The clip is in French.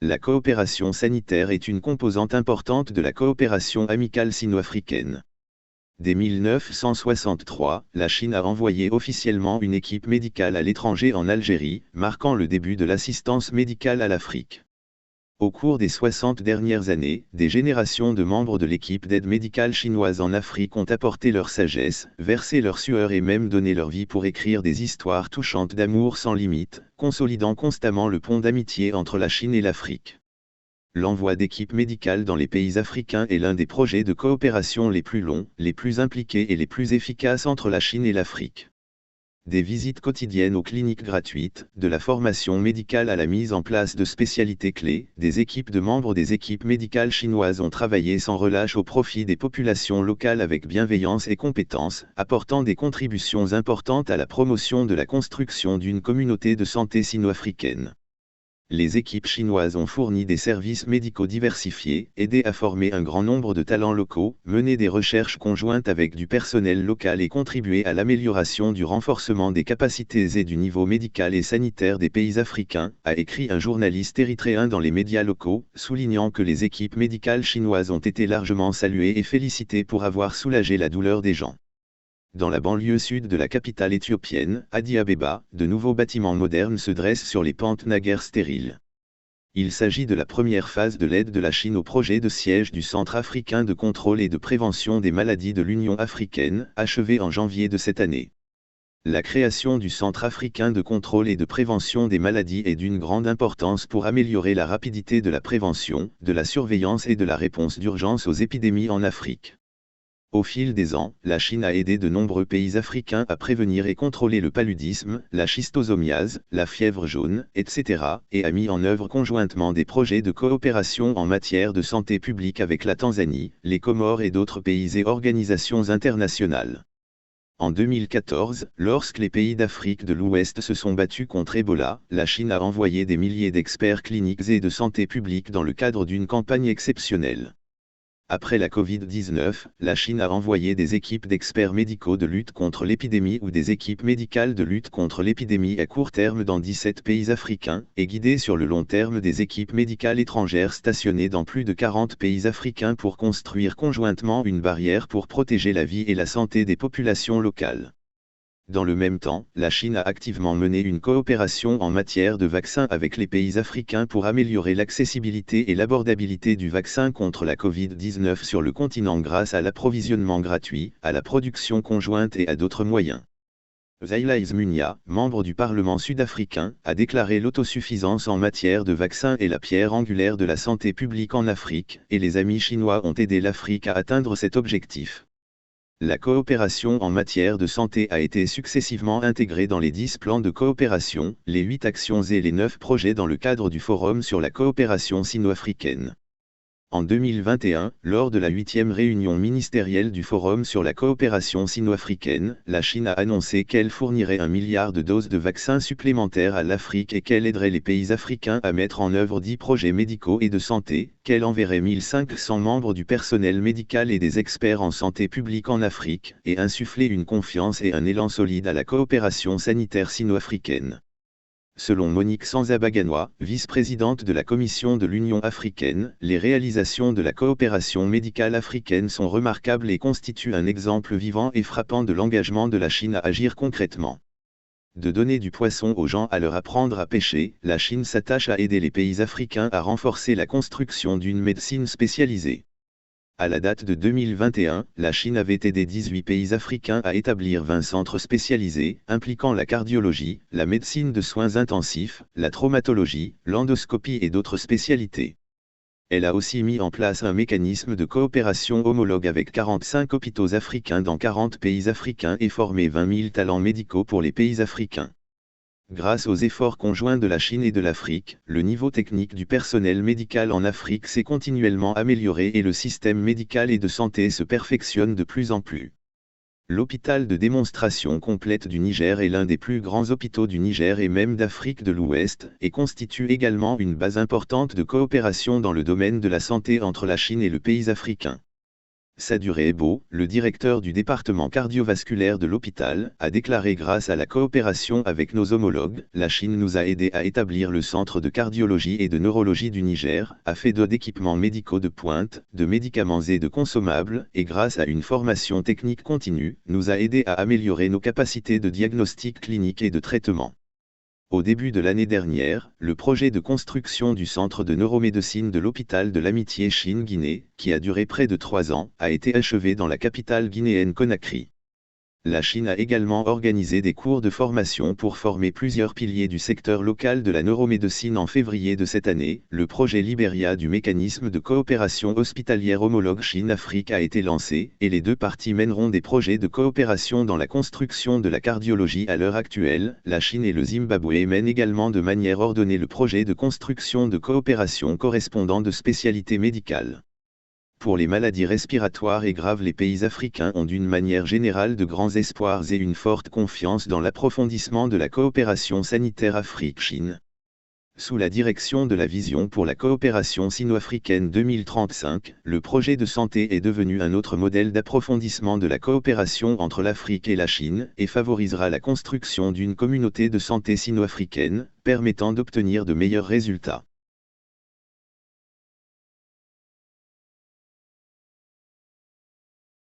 La coopération sanitaire est une composante importante de la coopération amicale sino-africaine. Dès 1963, la Chine a envoyé officiellement une équipe médicale à l'étranger en Algérie, marquant le début de l'assistance médicale à l'Afrique. Au cours des 60 dernières années, des générations de membres de l'équipe d'aide médicale chinoise en Afrique ont apporté leur sagesse, versé leur sueur et même donné leur vie pour écrire des histoires touchantes d'amour sans limite, consolidant constamment le pont d'amitié entre la Chine et l'Afrique. L'envoi d'équipes médicales dans les pays africains est l'un des projets de coopération les plus longs, les plus impliqués et les plus efficaces entre la Chine et l'Afrique. Des visites quotidiennes aux cliniques gratuites, de la formation médicale à la mise en place de spécialités clés, des équipes de membres des équipes médicales chinoises ont travaillé sans relâche au profit des populations locales avec bienveillance et compétence, apportant des contributions importantes à la promotion de la construction d'une communauté de santé sino-africaine. Les équipes chinoises ont fourni des services médicaux diversifiés, aidé à former un grand nombre de talents locaux, mené des recherches conjointes avec du personnel local et contribué à l'amélioration du renforcement des capacités et du niveau médical et sanitaire des pays africains, a écrit un journaliste érythréen dans les médias locaux, soulignant que les équipes médicales chinoises ont été largement saluées et félicitées pour avoir soulagé la douleur des gens. Dans la banlieue sud de la capitale éthiopienne, Addis Abeba, de nouveaux bâtiments modernes se dressent sur les pentes naguère stériles. Il s'agit de la première phase de l'aide de la Chine au projet de siège du Centre africain de contrôle et de prévention des maladies de l'Union africaine, achevé en janvier de cette année. La création du Centre africain de contrôle et de prévention des maladies est d'une grande importance pour améliorer la rapidité de la prévention, de la surveillance et de la réponse d'urgence aux épidémies en Afrique. Au fil des ans, la Chine a aidé de nombreux pays africains à prévenir et contrôler le paludisme, la schistosomiase, la fièvre jaune, etc., et a mis en œuvre conjointement des projets de coopération en matière de santé publique avec la Tanzanie, les Comores et d'autres pays et organisations internationales. En 2014, lorsque les pays d'Afrique de l'Ouest se sont battus contre Ebola, la Chine a envoyé des milliers d'experts cliniques et de santé publique dans le cadre d'une campagne exceptionnelle. Après la Covid-19, la Chine a envoyé des équipes d'experts médicaux de lutte contre l'épidémie ou des équipes médicales de lutte contre l'épidémie à court terme dans 17 pays africains, et guidé sur le long terme des équipes médicales étrangères stationnées dans plus de 40 pays africains pour construire conjointement une barrière pour protéger la vie et la santé des populations locales. Dans le même temps, la Chine a activement mené une coopération en matière de vaccins avec les pays africains pour améliorer l'accessibilité et l'abordabilité du vaccin contre la Covid-19 sur le continent grâce à l'approvisionnement gratuit, à la production conjointe et à d'autres moyens. Zailaïs Munia, membre du Parlement sud-africain, a déclaré l'autosuffisance en matière de vaccins est la pierre angulaire de la santé publique en Afrique, et les amis chinois ont aidé l'Afrique à atteindre cet objectif. La coopération en matière de santé a été successivement intégrée dans les 10 plans de coopération, les 8 actions et les 9 projets dans le cadre du Forum sur la coopération sino-africaine. En 2021, lors de la 8e réunion ministérielle du Forum sur la coopération sino-africaine, la Chine a annoncé qu'elle fournirait 1 milliard de doses de vaccins supplémentaires à l'Afrique et qu'elle aiderait les pays africains à mettre en œuvre 10 projets médicaux et de santé, qu'elle enverrait 1500 membres du personnel médical et des experts en santé publique en Afrique, et insuffler une confiance et un élan solide à la coopération sanitaire sino-africaine. Selon Monique Sanzabaganois, vice-présidente de la Commission de l'Union africaine, les réalisations de la coopération médicale africaine sont remarquables et constituent un exemple vivant et frappant de l'engagement de la Chine à agir concrètement. De donner du poisson aux gens à leur apprendre à pêcher, la Chine s'attache à aider les pays africains à renforcer la construction d'une médecine spécialisée. À la date de 2021, la Chine avait aidé 18 pays africains à établir 20 centres spécialisés, impliquant la cardiologie, la médecine de soins intensifs, la traumatologie, l'endoscopie et d'autres spécialités. Elle a aussi mis en place un mécanisme de coopération homologue avec 45 hôpitaux africains dans 40 pays africains et formé 20 000 talents médicaux pour les pays africains. Grâce aux efforts conjoints de la Chine et de l'Afrique, le niveau technique du personnel médical en Afrique s'est continuellement amélioré et le système médical et de santé se perfectionne de plus en plus. L'hôpital de démonstration complète du Niger est l'un des plus grands hôpitaux du Niger et même d'Afrique de l'Ouest, et constitue également une base importante de coopération dans le domaine de la santé entre la Chine et le pays africain. Saduré Ebo, le directeur du département cardiovasculaire de l'hôpital, a déclaré: grâce à la coopération avec nos homologues, la Chine nous a aidé à établir le centre de cardiologie et de neurologie du Niger, a fait d'équipements médicaux de pointe, de médicaments et de consommables, et grâce à une formation technique continue, nous a aidé à améliorer nos capacités de diagnostic clinique et de traitement. Au début de l'année dernière, le projet de construction du centre de neuromédecine de l'hôpital de l'Amitié Chine-Guinée, qui a duré près de 3 ans, a été achevé dans la capitale guinéenne Conakry. La Chine a également organisé des cours de formation pour former plusieurs piliers du secteur local de la neuromédecine en février de cette année. Le projet Liberia du mécanisme de coopération hospitalière homologue Chine-Afrique a été lancé, et les deux parties mèneront des projets de coopération dans la construction de la cardiologie à l'heure actuelle. La Chine et le Zimbabwe mènent également de manière ordonnée le projet de construction de coopération correspondant de spécialités médicales. Pour les maladies respiratoires et graves, les pays africains ont d'une manière générale de grands espoirs et une forte confiance dans l'approfondissement de la coopération sanitaire Afrique-Chine. Sous la direction de la Vision pour la coopération sino-africaine 2035, le projet de santé est devenu un autre modèle d'approfondissement de la coopération entre l'Afrique et la Chine, et favorisera la construction d'une communauté de santé sino-africaine, permettant d'obtenir de meilleurs résultats.